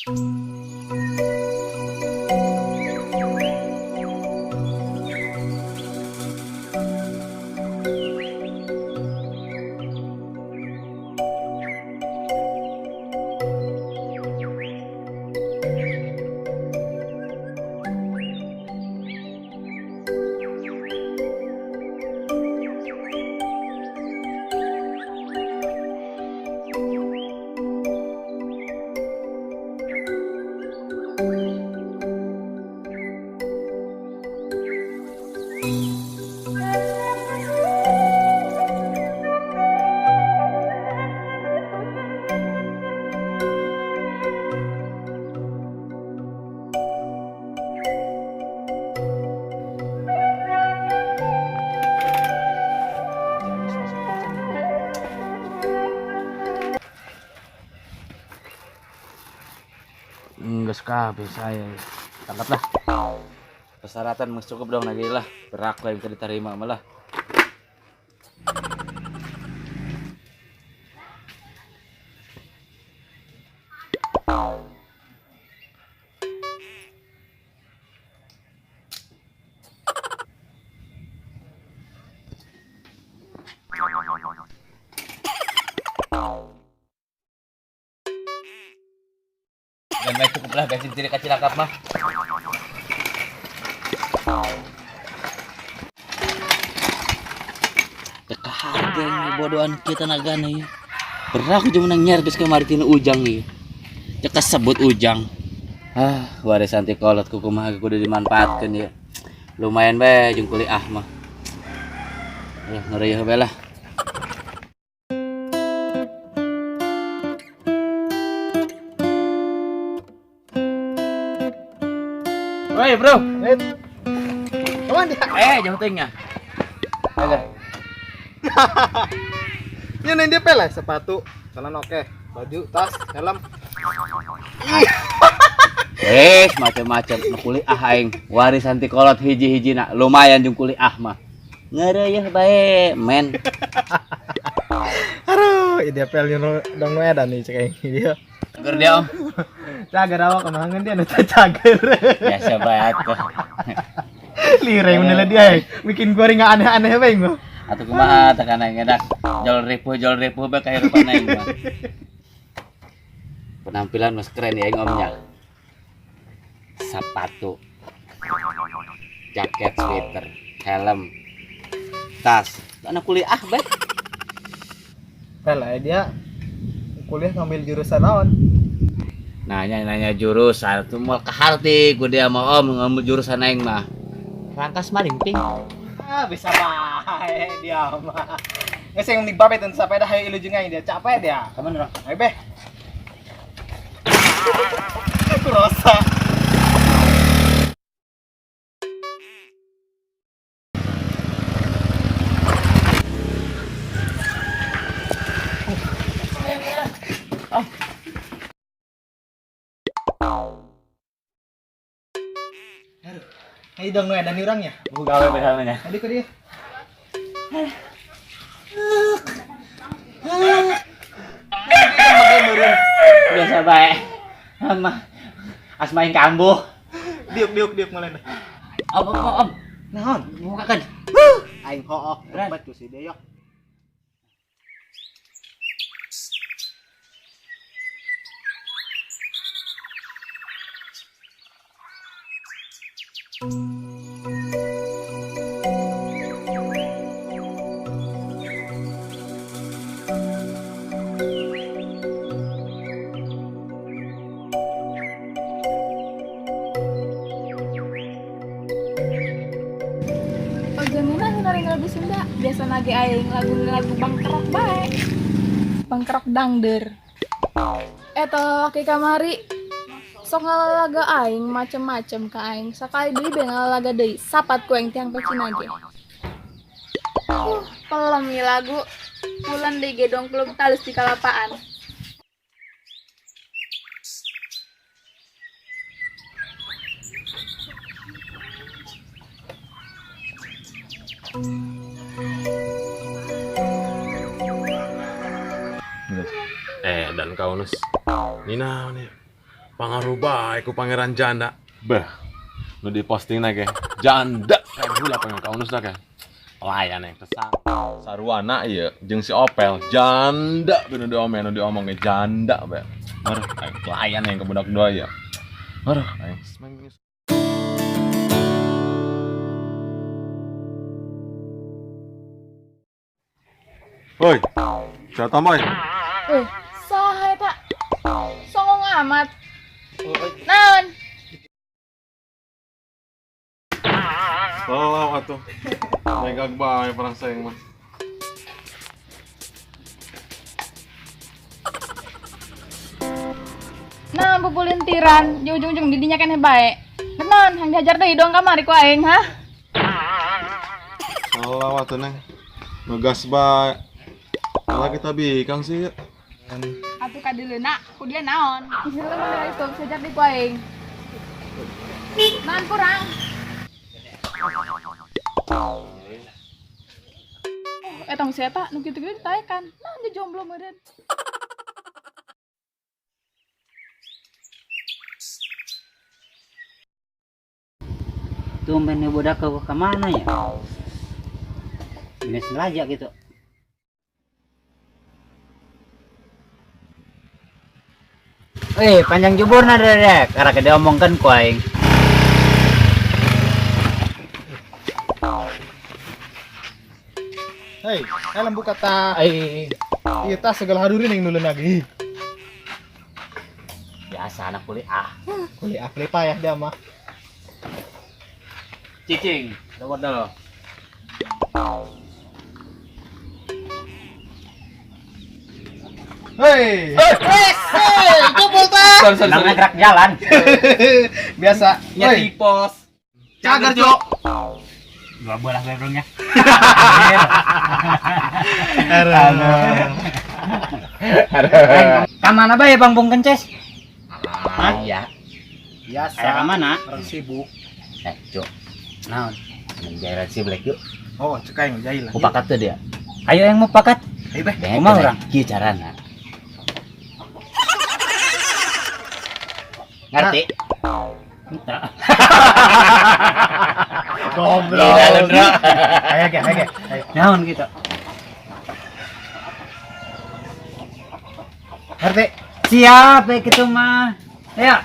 Enggak suka saya tangkaplah. Persyaratan mas cukup dong lagi lah. Berak lah yang bisa diterima malah. Dan may cukup lah bensin tidak kacil akap mah. Kekahargaan bodohan kita naga nih. Berak cuma nang nyarbis kemarin tina ujang nih. Cek sebut ujang. Waris anti kolot kuku mah kudu dimanfaatkan ya. Lumayan be jeung kuliah mah. Ya ngeureuyeuh bae lah. Woi bro, Kawan dia. jauh tingnya. Ini neng dia pelah sepatu, celana oke, baju, tas, helm. Macam-macam nu kuliah aing. Waris anti kolot hiji-hijina lumayan jeung kuliah mah. Ngeureuyeuh bae, men. Aduh, ide pel dong edan nih cek aing dia. Cager dia om. Cager awak kemahangan dia nu cager. Biasa bae atuh. Lireng bener dia, bikin gua ringan aneh-aneh bae gua. Atuh kumaha tekan aing edak. Jol ripuh bae kahirupan aing mah. Penampilan mas keren ya aing omnya. Sepatu, jaket, sweater, helm, tas. Anak kuliah bae. Pel dia kuliah ngambil jurusan naon? Nanya jurusan tuh mau kaharti ku dia mau om ngambil jurusan aing mah. Rangkas maling ping. Bisa bae dia mah. Geus yang dibapet teu sapeda hayu ilu jeung aing dia capek dia. Kaman urang? Ayo beh. Rosa. Ayo dong nu edan urangnya. Gawe besananya. Tadi ke dia. Biasa bae. Mah asmain kambuh. Diuk mulai. Om. Naon? Mukakeun. Aing hook. Batu si Deyok. Ojanina dengerin lagu Sunda, biasa nage aing lagu bangkerok bae. Bangkerok dangder. Eta laki kamari sok ngalalaga aing macem-macem ka aing. Sakali deui be ngalalaga deui, sapat ku aing tiang pecina ge. Pelem ieu lagu. Pulan deui ge dong klub talus di kalapaan. Dan kau nus Nina nih Pangaruh baik ku pangeran janda. Beh, nu di posting ge janda kayak gula pengen kau nusna ke. Layan yang kesan. Sarwana ieu jeung si Opel janda bener diomong ge janda be. Aduh, layan yang ke budak dua ya. Aduh, aing Woi, siapa boy? Saha eta? Songong amat. Naon? Salah atuh. Megag bae perang saing mah. Nah, bubulintiran, di ujung-ujung didinya keneh bae. Naon, hang dihajar deui dong kamari ku aing, ha? Salah atuh neng. Ngegas bae. Malah kita bikang sih. Atuh kadileuna, ku dia naon? Misalnya mah itu hajar di ku aing. Naon kurang? Eta si eta nu kitu-kitu ditaekan. Naon dia jomblo meureun? Tumben nih budak ke kemana ya? Ini sengaja gitu. Panjang juburna derek, karena kita omongkan ku aing. Hei, kalian buka ta. Iya ta segala haduri ning nuleun lagi. Biasa anak kuliah. Kuliah payah dia mah. Cicing, dapat dulu. Hei, jebol ta. Nang gerak jalan. Biasa. Nyati pos. Cagar jo. Dua bola bebrongnya. Kamana bae Bang Bung Kences? Iya. Biasa. Aya kamana? Orang sibuk. Cuk. Naon? Menjairan si Black yuk. Oh, cekai ngejahil Ku pakat tuh dia. Ayo yang mau pakat. Ayo beh. Kumaha urang? Kieu carana. Ngerti? Entah. Goblok. Ayo ge, ayo ge. Naon gitu? Ngerti? Siap baik itu mah. Ayo.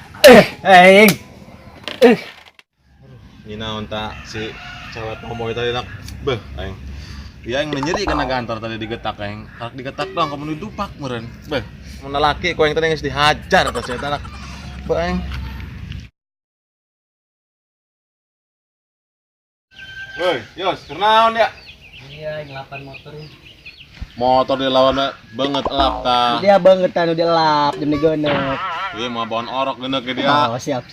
Aing. Ninaon tak si cewek homo tadi nak. Beh, aing. Dia yang nyeri kena gantor tadi digetak aing. Tarak digetak dong kamu dupak meureun. Beh, mun laki ku aing tadi geus dihajar ta eta anak. Beh aing. Woi, Yos, kenaon ya? Iya, ngelapan motor. Motor dilawan banget elap ta. Dia banget anu dilap demi geuneuh. Ieu mah bahan orok geuneuh ge dia. Siap.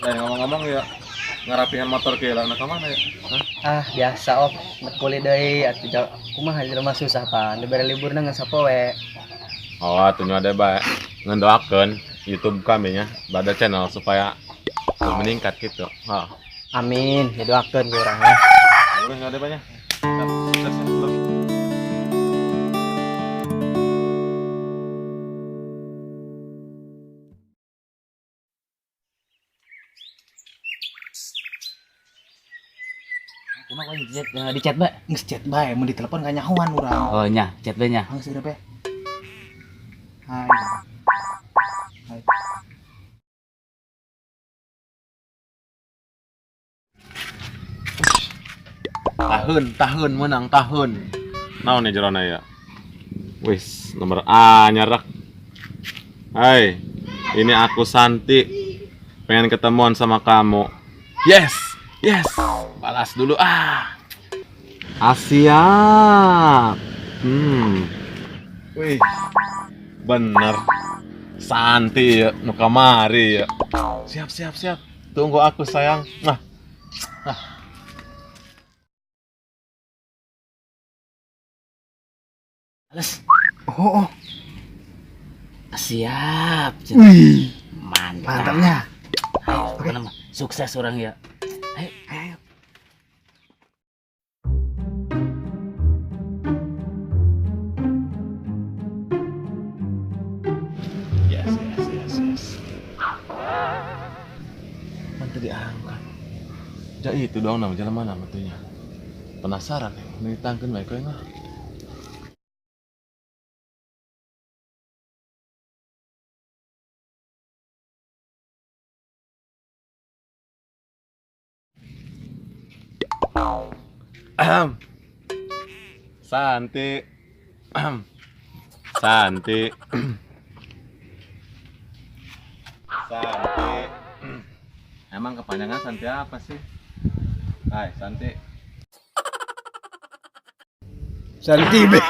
Dan ngomong-ngomong ya ngarapihan motor ke lah, nah kemana ya? Hah? Biasa op, kuliah deui atuh kumaha di rumah susah pan. Dibere liburna geus sapoe. Oh, atuh ada bae. Ngendoakeun YouTube kami nya, bada channel supaya meningkat gitu. Ha. Amin, didoakeun ku urang ya. Udah enggak ada banyak. Kumaha ku di chat bae? Geus chat bae, mun ditelepon ka nyahoan urang. Oh nya, chat bae nya. Geus segera bae. Hai. Hai. Tahun menang tahun. Naon nih jerona ya? Wis, nomor A nyarak. Hai, ini aku Santi. Pengen ketemuan sama kamu. Yes. Balas dulu ah. Asia. Wih. Bener. Santi ya, nu kamari ya. Siap. Tunggu aku sayang. Nah. Alas. Oh. Siap. Wih, Mantap. mantapnya. Ayo, pokoknya mah sukses orang ya. Ayo. Yes. tadi angkat. Jadi itu dong nama jalan mana matunya. Penasaran ya, ini tangken baik kau enggak? Santi. Santi. Santi. Emang kepanjangan Santi apa sih? Hai, Santi. Santi be.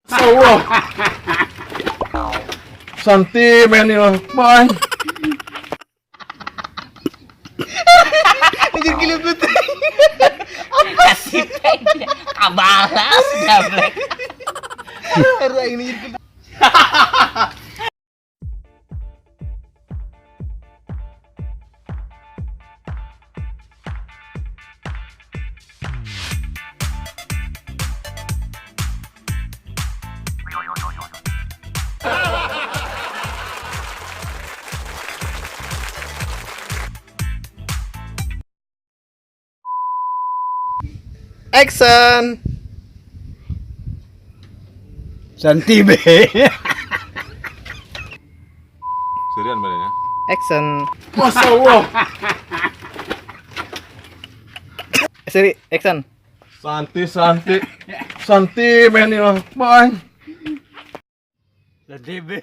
Allah. Santi men ini, Bang. Anjir gila betul. Kasih dia kabalas gablek. Aduh aing ini gila. Action. Santi be. Serian badannya? Action. Masya Allah. Seri, action. Santi, Santi. Santi men ini, Bang. Santi be.